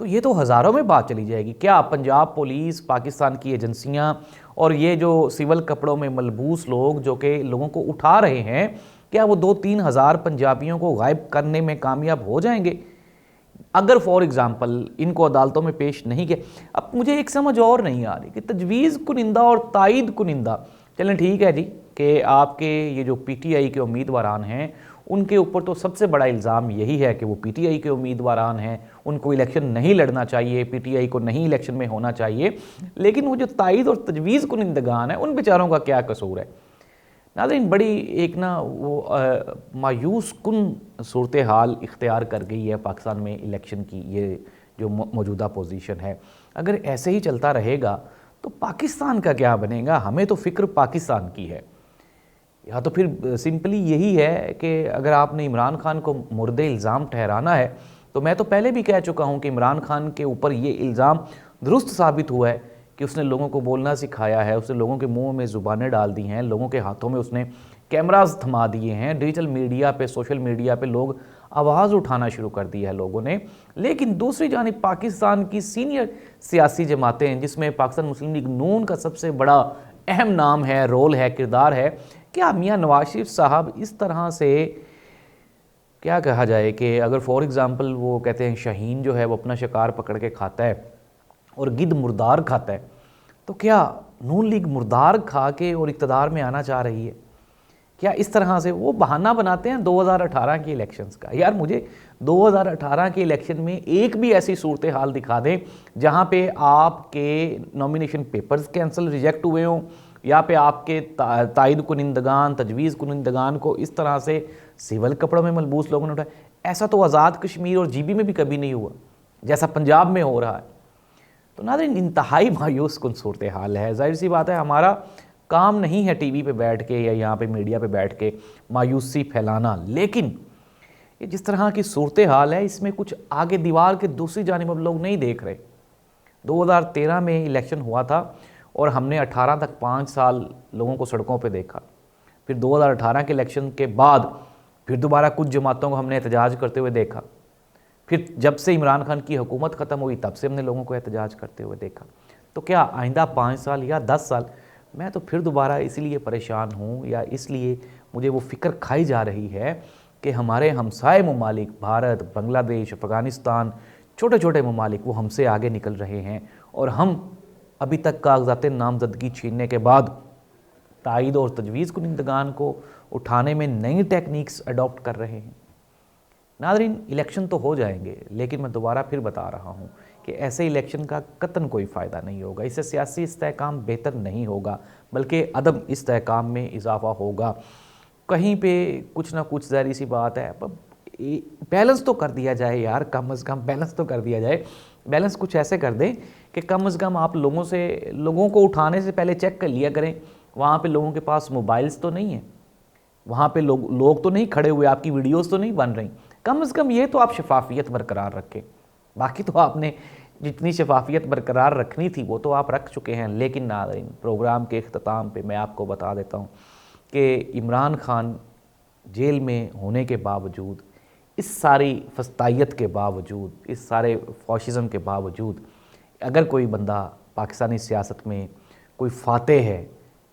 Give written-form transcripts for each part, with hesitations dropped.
تو یہ تو ہزاروں میں بات چلی جائے گی. کیا پنجاب پولیس، پاکستان کی ایجنسیاں اور یہ جو سول کپڑوں میں ملبوس لوگ جو کہ لوگوں کو اٹھا رہے ہیں، کیا وہ 2-3 ہزار پنجابیوں کو غائب کرنے میں کامیاب ہو جائیں گے؟ اگر فار ایگزامپل ان کو عدالتوں میں پیش نہیں کیا. اب مجھے ایک سمجھ اور نہیں آ رہی کہ تجویز کنندہ اور تائید کنندہ، چلیں ٹھیک ہے جی کہ آپ کے یہ جو پی ٹی آئی کے امیدواران ہیں ان کے اوپر تو سب سے بڑا الزام یہی ہے کہ وہ پی ٹی آئی کے امیدواران ہیں، ان کو الیکشن نہیں لڑنا چاہیے، پی ٹی آئی کو نہیں الیکشن میں ہونا چاہیے. لیکن وہ جو تائید اور تجویز کنندگان ہیں ان بیچاروں کا کیا قصور ہے؟ ناظرین، بڑی ایک وہ مایوس کن صورتحال اختیار کر گئی ہے پاکستان میں الیکشن کی یہ جو موجودہ پوزیشن ہے. اگر ایسے ہی چلتا رہے گا تو پاکستان کا کیا بنے گا؟ ہمیں تو فکر پاکستان کی ہے. یا تو پھر سمپلی یہی ہے کہ اگر آپ نے عمران خان کو مورد الزام ٹھہرانا ہے تو میں تو پہلے بھی کہہ چکا ہوں کہ عمران خان کے اوپر یہ الزام درست ثابت ہوا ہے کہ اس نے لوگوں کو بولنا سکھایا ہے، اس نے لوگوں کے منہ میں زبانیں ڈال دی ہیں، لوگوں کے ہاتھوں میں اس نے کیمراز تھما دیے ہیں، ڈیجیٹل میڈیا پہ، سوشل میڈیا پہ لوگ آواز اٹھانا شروع کر دی ہے لوگوں نے. لیکن دوسری جانب پاکستان کی سینئر سیاسی جماعتیں ہیں جس میں پاکستان مسلم لیگ نون کا سب سے بڑا اہم نام ہے، رول ہے، کردار ہے. کیا میاں نواز شریف صاحب اس طرح سے کیا کہا جائے کہ اگر فار ایگزامپل وہ کہتے ہیں شاہین جو ہے وہ اپنا شکار پکڑ کے کھاتا ہے اور گدھ مردار کھاتا ہے، تو کیا نون لیگ مردار کھا کے اور اقتدار میں آنا چاہ رہی ہے؟ کیا اس طرح سے وہ بہانہ بناتے ہیں 2018 کی الیکشنز کا؟ یار مجھے 2018 کے الیکشن میں ایک بھی ایسی صورتحال دکھا دیں جہاں پہ آپ کے نومینیشن پیپرز کینسل ریجیکٹ ہوئے ہوں یا پہ آپ کے تائید کنندگان، تجویز کنندگان کو اس طرح سے سول کپڑوں میں ملبوس لوگوں نے اٹھایا. ایسا تو آزاد کشمیر اور جی بی میں بھی کبھی نہیں ہوا جیسا پنجاب میں ہو رہا ہے. تو ناظرین، انتہائی مایوس کن صورتحال ہے. ظاہر سی بات ہے ہمارا کام نہیں ہے ٹی وی پہ بیٹھ کے یا یہاں پہ میڈیا پہ بیٹھ کے مایوسی پھیلانا، لیکن یہ جس طرح کی صورتحال ہے اس میں کچھ آگے دیوار کے دوسری جانب اب لوگ نہیں دیکھ رہے. 2013 میں الیکشن ہوا تھا اور ہم نے 18 تک 5 سال لوگوں کو سڑکوں پہ دیکھا. پھر 2018 کے الیکشن کے بعد پھر دوبارہ کچھ جماعتوں کو ہم نے احتجاج کرتے ہوئے دیکھا. پھر جب سے عمران خان کی حکومت ختم ہوئی تب سے ہم نے لوگوں کو احتجاج کرتے ہوئے دیکھا. تو کیا آئندہ 5 سال یا 10 سال میں تو پھر دوبارہ اس لیے پریشان ہوں یا اس لیے مجھے وہ فکر کھائی جا رہی ہے کہ ہمارے ہمسائے ممالک بھارت، بنگلہ دیش، افغانستان، چھوٹے چھوٹے ممالک وہ ہم سے آگے نکل رہے ہیں اور ہم ابھی تک کاغذات نامزدگی چھیننے کے بعد تائید اور تجویز کنندگان کو اٹھانے میں نئی ٹیکنیکس اڈاپٹ کر رہے ہیں. ناظرین، الیکشن تو ہو جائیں گے لیکن میں دوبارہ پھر بتا رہا ہوں کہ ایسے الیکشن کا قطعاً کوئی فائدہ نہیں ہوگا. اس سے سیاسی استحکام بہتر نہیں ہوگا بلکہ عدم استحکام میں اضافہ ہوگا. کہیں پہ کچھ نہ کچھ ظاہری سی بات ہے بیلنس تو کر دیا جائے یار، کم از کم بیلنس تو کر دیا جائے. بیلنس کچھ ایسے کر دیں کہ کم از کم آپ لوگوں کو اٹھانے سے پہلے چیک کر لیا کریں وہاں پہ لوگوں کے پاس موبائلز تو نہیں ہیں، وہاں پہ لوگ تو نہیں کھڑے ہوئے، آپ کی ویڈیوز تو نہیں بن رہی. کم از کم یہ تو آپ شفافیت برقرار رکھیں. باقی تو آپ نے جتنی شفافیت برقرار رکھنی تھی وہ تو آپ رکھ چکے ہیں. لیکن ناظرین، پروگرام کے اختتام پہ میں آپ کو بتا دیتا ہوں کہ عمران خان جیل میں ہونے کے باوجود، اس ساری فسطائیت کے باوجود، اس سارے فاشزم کے باوجود، اگر کوئی بندہ پاکستانی سیاست میں کوئی فاتح ہے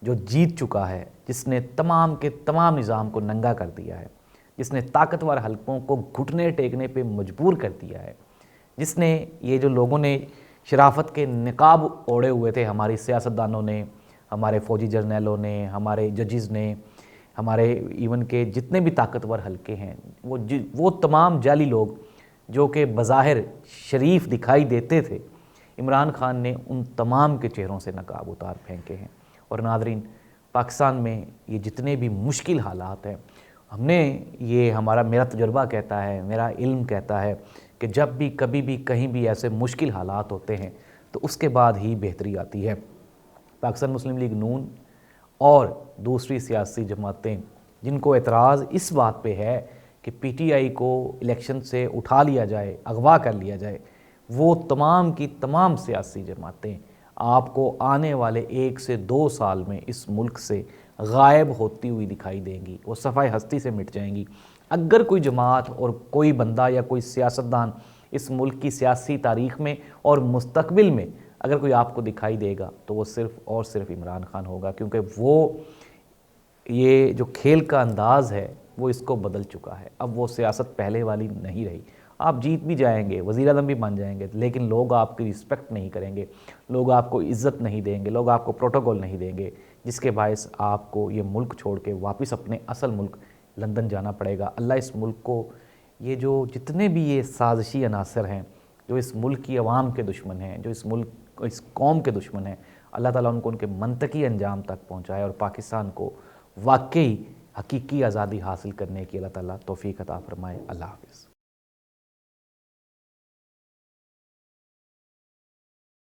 جو جیت چکا ہے، جس نے تمام کے تمام نظام کو ننگا کر دیا ہے، جس نے طاقتور حلقوں کو گھٹنے ٹیکنے پہ مجبور کر دیا ہے، جس نے یہ جو لوگوں نے شرافت کے نقاب اوڑے ہوئے تھے، ہماری سیاستدانوں نے، ہمارے فوجی جرنیلوں نے، ہمارے ججز نے، ہمارے ایون کے جتنے بھی طاقتور حلقے ہیں، وہ تمام جعلی لوگ جو کہ بظاہر شریف دکھائی دیتے تھے، عمران خان نے ان تمام کے چہروں سے نقاب اتار پھینکے ہیں. اور ناظرین، پاکستان میں یہ جتنے بھی مشکل حالات ہیں، ہم نے میرا تجربہ کہتا ہے، میرا علم کہتا ہے کہ جب بھی کبھی بھی کہیں بھی ایسے مشکل حالات ہوتے ہیں تو اس کے بعد ہی بہتری آتی ہے. پاکستان مسلم لیگ نون اور دوسری سیاسی جماعتیں جن کو اعتراض اس بات پہ ہے کہ پی ٹی آئی کو الیکشن سے اٹھا لیا جائے، اغوا کر لیا جائے، وہ تمام کی تمام سیاسی جماعتیں آپ کو آنے والے 1 سے 2 سال میں اس ملک سے غائب ہوتی ہوئی دکھائی دیں گی، وہ صفحہ ہستی سے مٹ جائیں گی. اگر کوئی جماعت اور کوئی بندہ یا کوئی سیاستدان اس ملک کی سیاسی تاریخ میں اور مستقبل میں اگر کوئی آپ کو دکھائی دے گا تو وہ صرف اور صرف عمران خان ہوگا، کیونکہ وہ یہ جو کھیل کا انداز ہے وہ اس کو بدل چکا ہے۔ اب وہ سیاست پہلے والی نہیں رہی۔ آپ جیت بھی جائیں گے، وزیر اعظم بھی بن جائیں گے، لیکن لوگ آپ کی رسپیکٹ نہیں کریں گے، لوگ آپ کو عزت نہیں دیں گے، لوگ آپ کو پروٹوکول نہیں دیں گے، جس کے باعث آپ کو یہ ملک چھوڑ کے واپس اپنے اصل ملک لندن جانا پڑے گا۔ اللہ اس ملک کو یہ جو جتنے بھی یہ سازشی عناصر ہیں جو اس ملک کی عوام کے دشمن ہیں، جو اس قوم کے دشمن ہیں، اللہ تعالیٰ ان کو ان کے منطقی انجام تک پہنچائے اور پاکستان کو واقعی حقیقی آزادی حاصل کرنے کی اللہ تعالیٰ توفیق عطا فرمائے۔ اللہ حافظ۔